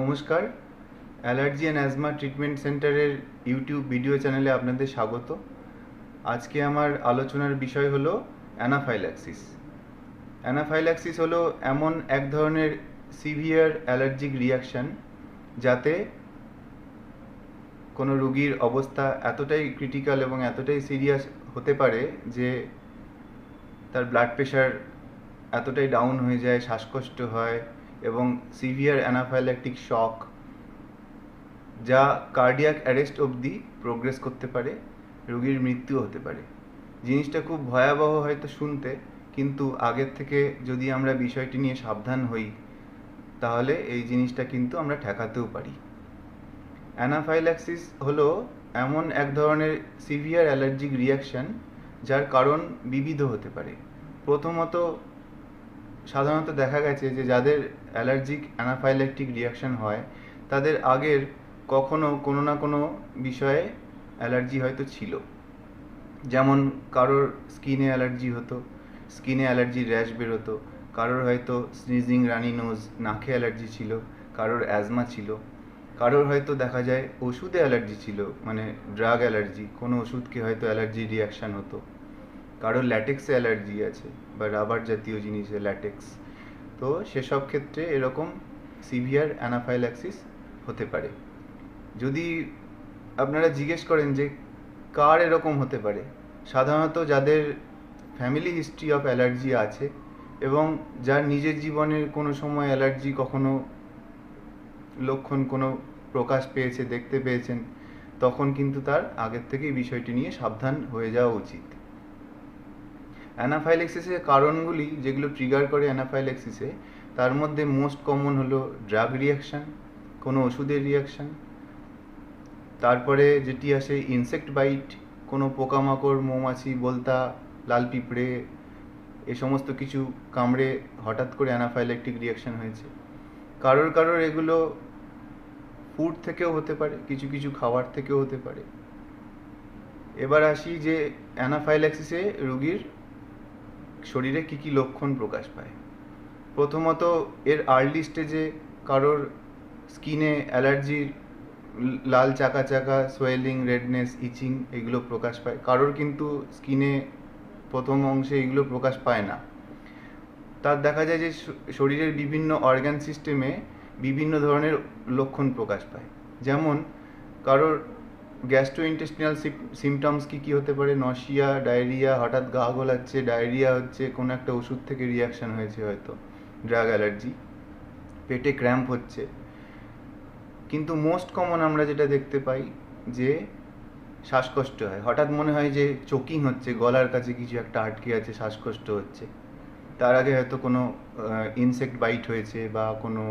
নমস্কার, allergy and asthma treatment সেন্টারের YouTube video চ্যানেলে আপনাদের স্বাগত। আজকে আমার আলোচনার বিষয় হলো অ্যানাফাইল্যাক্সিস। অ্যানাফাইল্যাক্সিস হলো এমন এক ধরনের সিভিয়ার অ্যালার্জিক রিয়াকশান যাতে কোনো রোগীর অবস্থা এতটাই ক্রিটিক্যাল এবং এতটাই সিরিয়াস হতে পারে যে তার ব্লাড প্রেশার এতটাই ডাউন হয়ে যায়, শ্বাসকষ্ট হয় এবং সিভিয়ার অ্যানাফাইল্যাক্টিক শক যা কার্ডিয়াক অ্যারেস্ট অবধি প্রোগ্রেস করতে পারে, রোগীর মৃত্যু হতে পারে। জিনিসটা খুব ভয়াবহ হয়তো শুনতে, কিন্তু আগের থেকে যদি আমরা বিষয়টি নিয়ে সাবধান হই তাহলে এই জিনিসটা কিন্তু আমরা ঠেকাতেও পারি। অ্যানাফাইল্যাক্সিস হলো এমন এক ধরনের সিভিয়ার অ্যালার্জিক রিয়াকশান যার কারণ বিবিধ হতে পারে। প্রথমত, সাধারণত দেখা গেছে যে যাদের অ্যালার্জিক অ্যানাফাইল্যাক্টিক রিয়াকশান হয় তাদের আগের কখনো কোনো না কোনো বিষয়ে অ্যালার্জি হয়তো ছিল। যেমন কারোর স্কিনে অ্যালার্জি হতো, স্কিনে অ্যালার্জির র্যাশ বেরোতো, কারোর হয়তো স্নিজিং, রানি নোজ, নাকে অ্যালার্জি ছিল, কারোর অ্যাজমা ছিল, কারোর হয়তো দেখা যায় ওষুধে অ্যালার্জি ছিল, মানে ড্রাগ অ্যালার্জি, কোনো ওষুধকে হয়তো অ্যালার্জির রিয়াকশান হতো, কারোর ল্যাটেক্সে অ্যালার্জি আছে বা রাবার জাতীয় জিনিসে ল্যাটেক্স। তো সেসব ক্ষেত্রে এরকম সিভিয়ার অ্যানাফাইল্যাক্সিস হতে পারে। যদি আপনারা জিজ্ঞেস করেন যে কার এরকম হতে পারে, সাধারণত যাদের ফ্যামিলি হিস্ট্রি অফ অ্যালার্জি আছে এবং যার নিজের জীবনের কোনো সময় অ্যালার্জি কখনো লক্ষণ কোনো প্রকাশ পেয়েছে, দেখতে পেয়েছেন, তখন কিন্তু তার আগের থেকেই বিষয়টি নিয়ে সাবধান হয়ে যাওয়া উচিত। অ্যানাফাইল্যাক্সিসের কারণগুলি যেগুলো ট্রিগার করে অ্যানাফাইল্যাক্সিসে, তার মধ্যে মোস্ট কমন হলো ড্রাগ রিয়াকশান, কোনো ওষুধের রিয়াকশান। তারপরে যেটি আসে ইনসেক্ট বাইট, কোনো পোকামাকড়, মৌমাছি, বোলতা, লাল পিঁপড়ে, এ সমস্ত কিছু কামড়ে হঠাৎ করে অ্যানাফাইল্যাক্টিক রিয়াকশান হয়েছে। কারোর কারোর এগুলো ফুড থেকেও হতে পারে, কিছু কিছু খাবার থেকেও হতে পারে। এবার আসি যে অ্যানাফাইল্যাক্সিসে রোগীর শরীরে কী কী লক্ষণ প্রকাশ পায়। প্রথমত, এর আর্লি স্টেজে কারোর স্কিনে অ্যালার্জির লাল চাকা চাকা, সোয়েলিং, রেডনেস, ইচিং এগুলো প্রকাশ পায়। কারোর কিন্তু স্কিনে প্রথম অংশে এগুলো প্রকাশ পায় না। তার দেখা যায় যে শরীরের বিভিন্ন অর্গান সিস্টেমে বিভিন্ন ধরনের লক্ষণ প্রকাশ পায়। যেমন কারোর গ্যাস্ট্রোইন্টেস্টিনাল সিমটমস কী হতে পারে, নশিয়া, ডায়রিয়া, হঠাৎ গা গোলাচ্ছে, ডায়রিয়া হচ্ছে, কোনো একটা ওষুধ থেকে রিয়াকশান হয়েছে, হয়তো ড্রাগ অ্যালার্জি, পেটে ক্র্যাম্প হচ্ছে। কিন্তু মোস্ট কমন আমরা যেটা দেখতে পাই যে শ্বাসকষ্ট হয়, হঠাৎ মনে হয় যে চোকিং হচ্ছে, গলার কাছে কিছু একটা আটকে আছে, শ্বাসকষ্ট হচ্ছে। তার আগে হয়তো কোনো ইনসেক্ট বাইট হয়েছে বা কোনো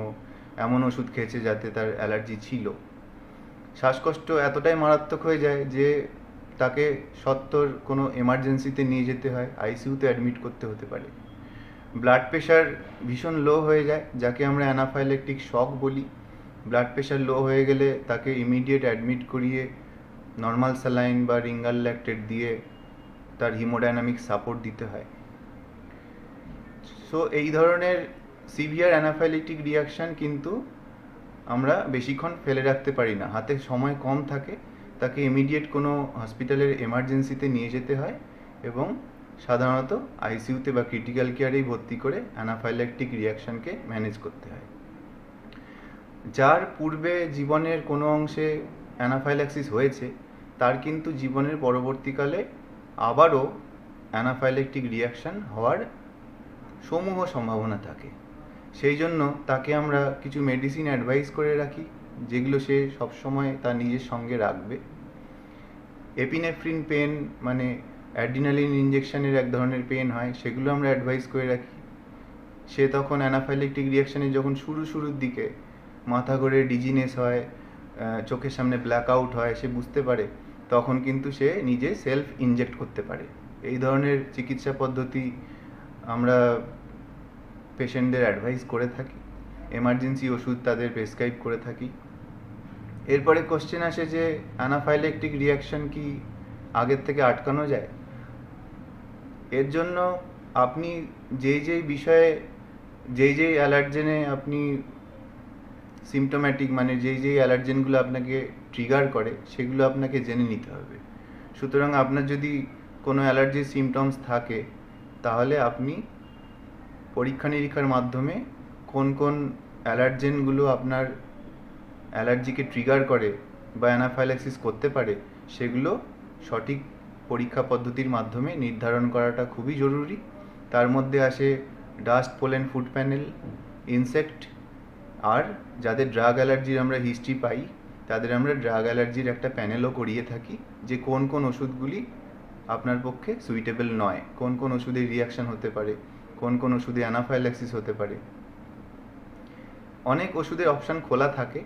এমন ওষুধ খেয়েছে যাতে তার অ্যালার্জি ছিল। শ্বাসকষ্ট এতটাই মারাত্মক হয়ে যায় যে তাকে সত্বর কোনো এমার্জেন্সিতে নিয়ে যেতে হয়, আইসিইউতে অ্যাডমিট করতে হতে পারে। ব্লাড প্রেশার ভীষণ লো হয়ে যায়, যাকে আমরা অ্যানাফাইল্যাক্টিক শক বলি। ব্লাড প্রেশার লো হয়ে গেলে তাকে ইমিডিয়েট অ্যাডমিট করিয়ে নর্মাল স্যালাইন বা রিঙ্গার ল্যাকটেট দিয়ে তার হিমোডাইনামিক সাপোর্ট দিতে হয়। সো এই ধরনের সিভিয়ার অ্যানাফাইল্যাক্টিক রিয়াকশান কিন্তু আমরা বেশিক্ষণ ফেলে রাখতে পারি না, হাতে সময় কম থাকে, তাকে ইমিডিয়েট কোনো হসপিটালের এমার্জেন্সিতে নিয়ে যেতে হয় এবং সাধারণত আইসিইউতে বা ক্রিটিক্যাল কেয়ারেই ভর্তি করে অ্যানাফাইল্যাক্টিক রিয়াকশানকে ম্যানেজ করতে হয়। যার পূর্বে জীবনের কোনো অংশে অ্যানাফাইল্যাক্সিস হয়েছে তার কিন্তু জীবনের পরবর্তীকালে আবারও অ্যানাফাইল্যাক্টিক রিয়াকশান হওয়ার সমূহ সম্ভাবনা থাকে। সেই জন্য তাকে আমরা কিছু মেডিসিন অ্যাডভাইস করে রাখি, যেগুলো সে সবসময় তার নিজের সঙ্গে রাখবে। এপিনেফ্রিন পেন, মানে অ্যাড্রিনালিন ইঞ্জেকশনের এক ধরনের পেন হয়, সেগুলো আমরা অ্যাডভাইস করে রাখি। সে তখন অ্যানাফাইল্যাক্টিক রিয়াকশানের যখন শুরুর দিকে মাথা ঘুরে, ডিজিনেস হয়, চোখের সামনে ব্ল্যাক আউট হয়, সে বুঝতে পারে, তখন কিন্তু সে নিজে সেলফ ইনজেক্ট করতে পারে। এই ধরনের চিকিৎসা পদ্ধতি আমরা পেশেন্টদের অ্যাডভাইস করে থাকি, এমার্জেন্সি ওষুধ তাদের প্রেসক্রাইব করে থাকি। এরপরে কোশ্চেন আসে যে অ্যানাফাইল্যাক্টিক রিয়াকশান কি আগের থেকে আটকানো যায়? এর জন্য আপনি যেই বিষয়ে যেই অ্যালার্জেনে আপনি সিমটোম্যাটিক মানে যেই যেই অ্যালার্জেনগুলো আপনাকে ট্রিগার করে সেগুলো আপনাকে জেনে নিতে হবে। সুতরাং আপনার যদি কোনো অ্যালার্জির সিমটমস থাকে তাহলে আপনি পরীক্ষা নিরীক্ষার মাধ্যমে কোন কোন অ্যালার্জেনগুলো আপনার অ্যালার্জিকে ট্রিগার করে বা অ্যানাফাইল্যাক্সিস করতে পারে সেগুলো সঠিক পরীক্ষা পদ্ধতির মাধ্যমে নির্ধারণ করাটা খুবই জরুরি। তার মধ্যে আসে dust, pollen, food panel, insect, আর যাদের ড্রাগ অ্যালার্জির আমরা হিস্ট্রি পাই তাদের আমরা ড্রাগ অ্যালার্জির একটা প্যানেলও করিয়ে থাকি, যে কোন কোন ওষুধগুলি আপনার পক্ষে সুইটেবল নয়, কোন কোন ওষুধে রিয়াকশন হতে পারে, কোন কোন ওষুধে অ্যানাফাইল্যাক্সিস হতে পারে। অনেক ওষুধের অপশান খোলা থাকে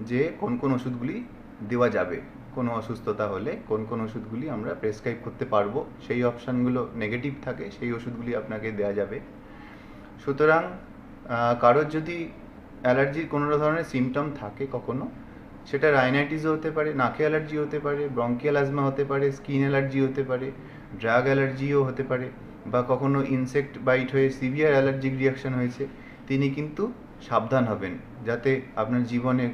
যে কোন কোন ওষুধগুলি দেওয়া যাবে, কোনো অসুস্থতা হলে কোন কোন ওষুধগুলি আমরা প্রেসক্রাইব করতে পারবো, সেই অপশানগুলো নেগেটিভ থাকে, সেই ওষুধগুলি আপনাকে দেওয়া যাবে। সুতরাং কারোর যদি অ্যালার্জির কোনো ধরনের সিমটম থাকে কখনো, সেটা রাইনাইটিসও হতে পারে, নাকে অ্যালার্জি হতে পারে, ব্রঙ্কিয়াল অ্যাজমা হতে পারে, স্কিন অ্যালার্জি হতে পারে, ড্রাগ অ্যালার্জিও হতে পারে, বা কখনো ইনসেক্ট বাইট হয়ে সিভিয়ার অ্যালার্জিক রিয়াকশন হয়েছে, তিনি কিন্তু সাবধান হবেন যাতে আপনার জীবনে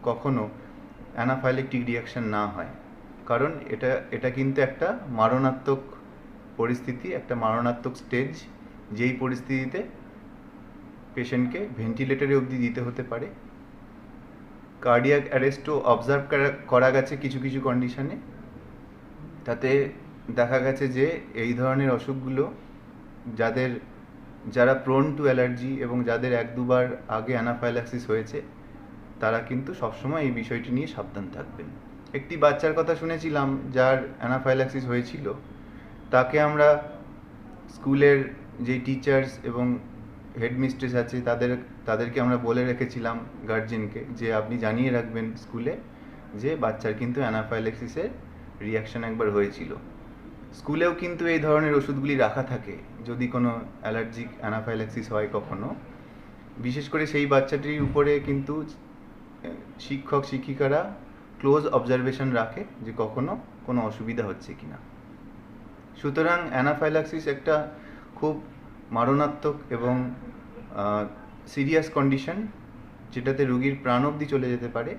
কখনো অ্যানাফাইলেকটিক রিয়াকশন না হয়। কারণ এটা কিন্তু একটা মারণাত্মক পরিস্থিতি, একটা মারণাত্মক স্টেজ, যেই পরিস্থিতিতে পেশেন্টকে ভেন্টিলেটরে অবধি দিতে হতে পারে। কার্ডিয়াক অ্যারেস্টও অবজার্ভ করা গেছে কিছু কিছু কন্ডিশনে। তাতে দেখা গেছে যে এই ধরনের অসুখগুলো যারা প্রোন টু অ্যালার্জি এবং যাদের 1-2 বার আগে অ্যানাফাইল্যাক্সিস হয়েছে তারা কিন্তু সবসময় এই বিষয়টি নিয়ে সাবধান থাকবেন। একটি বাচ্চার কথা শুনেছিলাম যার অ্যানাফাইল্যাক্সিস হয়েছিল, তাকে আমরা স্কুলের যে টিচার্স এবং হেডমিস্ট্রেস আছে তাদেরকে আমরা বলে রেখেছিলাম, গার্জেনকে, যে আপনি জানিয়ে রাখবেন স্কুলে যে বাচ্চার কিন্তু অ্যানাফাইল্যাক্সিসের রিয়াকশন একবার হয়েছিল। স্কুলেও কিন্তু এই ধরনের ওষুধগুলি রাখা থাকে যদি কোনো অ্যালার্জিক অ্যানাফাইল্যাক্সিস হয় কখনো। বিশেষ করে সেই বাচ্চাটির উপরে কিন্তু শিক্ষক শিক্ষিকারা ক্লোজ অবজারভেশন রাখে যে কখনো কোনো অসুবিধা হচ্ছে কিনা। সুতরাং অ্যানাফাইল্যাক্সিস একটা খুব মারণাত্মক এবং সিরিয়াস কন্ডিশন, যেটাতে রোগীর প্রাণ অবধি চলে যেতে পারে।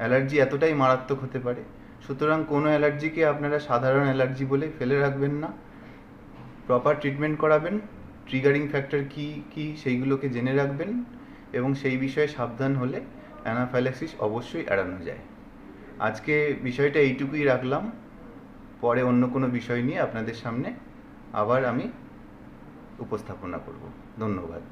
অ্যালার্জি এতটাই মারাত্মক হতে পারে। সুতরাং কোনো অ্যালার্জিকে আপনারা সাধারণ অ্যালার্জি বলে ফেলে রাখবেন না, প্রপার ট্রিটমেন্ট করাবেন, ট্রিগারিং ফ্যাক্টর কী কী সেইগুলোকে জেনে রাখবেন, এবং সেই বিষয়ে সাবধান হলে অ্যানাফাইল্যাক্সিস অবশ্যই এড়ানো যায়। আজকে বিষয়টা এইটুকুই রাখলাম, পরে অন্য কোনো বিষয় নিয়ে আপনাদের সামনে আবার আমি উপস্থাপনা করব। ধন্যবাদ।